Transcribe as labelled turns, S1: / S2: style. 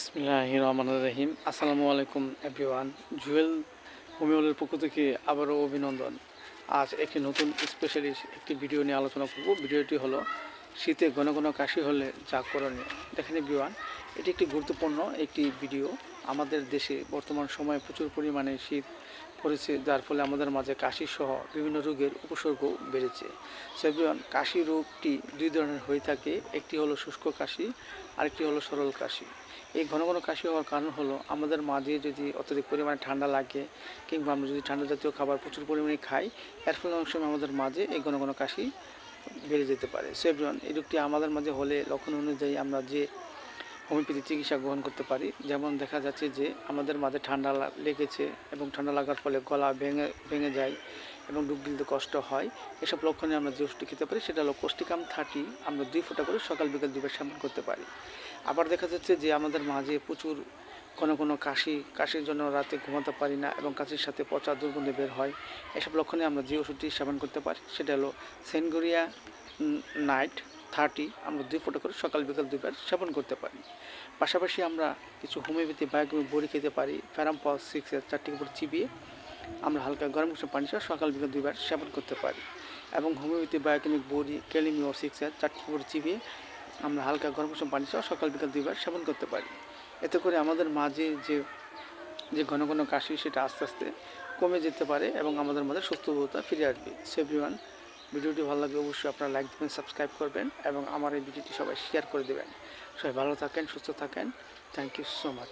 S1: বিসমিল্লাহির রহমানির রহিম। আসসালামু আলাইকুম এভরিওয়ান। জুয়েল হোমিওলের পক্ষ থেকে আবারও অভিনন্দন। আজ একটি নতুন স্পেশালিস্ট একটি ভিডিও নিয়ে আলোচনা করব। ভিডিওটি হলো শীতে ঘন ঘন কাশি হলে যা করণীয়। দেখেন এভরিওয়ান, এটি একটি গুরুত্বপূর্ণ একটি ভিডিও। আমাদের দেশে বর্তমান সময়ে প্রচুর পরিমাণে শীত পড়েছে, যার ফলে আমাদের মাঝে কাশি সহ বিভিন্ন রোগের উপসর্গ বেড়েছে। সো এভরিওয়ান, কাশি রোগটি দুই ধরনের হয়ে থাকে। একটি হলো শুষ্ক কাশি, আরেকটি হলো সরল কাশি। এই ঘন ঘন কাশি হওয়ার কারণ হলো আমাদের মাঝে যদি অত্যধিক পরিমাণে ঠান্ডা লাগে, কিংবা আমরা যদি ঠান্ডা জাতীয় খাবার প্রচুর পরিমাণে খাই, এর ফলে অনেক সময় আমাদের মাঝে এই ঘন ঘন কাশি বেড়ে যেতে পারে। সো এভরিওয়ান, এই রোগটি আমাদের মাঝে হলে লক্ষণ অনুযায়ী আমরা যে হোমিওপ্যাথি চিকিৎসা গ্রহণ করতে পারি। যেমন দেখা যাচ্ছে যে আমাদের মাঝে ঠান্ডা লেগেছে এবং ঠান্ডা লাগার ফলে গলা ভেঙে যায় এবং ডুব দিতে কষ্ট হয়। এসব লক্ষণে আমরা যে ওষুধটি খেতে পারি সেটা হলো কোস্টিকাম 30। আমরা 2 ফোঁটা করে সকাল বিকাল 2 বার সেবন করতে পারি। আবার দেখা যাচ্ছে যে আমাদের মাঝে প্রচুর ঘন ঘন কাশির জন্য রাতে ঘুমাতে পারি না এবং কাশির সাথে পচা দুর্গন্ধ বের হয়। এসব লক্ষণে আমরা যে ওষুধটি সেবন করতে পারি সেটা হলো সেনগোরিয়া নাইট 30। আমরা 2 ফোঁটা করে সকাল বিকাল 2 বার সেবন করতে পারি। পাশাপাশি আমরা কিছু হোমিওপ্যাথি বায়োকেমিক বড়ি খেতে পারি। ফেরাম্পস 6-এর 4টি করে চিবিয়ে আমরা হালকা গরম কুসুম পানি সহ সকাল বিকাল 2 বার সেবন করতে পারি। এবং হোমিওপ্যাথি বায়োকেমিক বড়ি ক্যালিমিও 6-এর 4টি করে চিবিয়ে আমরা হালকা গরম কুসুম পানি সহ সকাল বিকাল 2 বার সেবন করতে পারি। এতে করে আমাদের মাঝে যে ঘন ঘন কাশি সেটা আস্তে আস্তে কমে যেতে পারে এবং আমাদের মাঝে সুস্থতা ফিরে আসবে। সো এভরিওয়ান, ভিডিওটি ভালো লাগলে অবশ্যই আপনারা লাইক দেবেন, সাবস্ক্রাইব করবেন এবং আমার এই ভিডিওটি সবাই শেয়ার করে দেবেন। সবাই ভালো থাকেন, সুস্থ থাকেন। Thank you so much.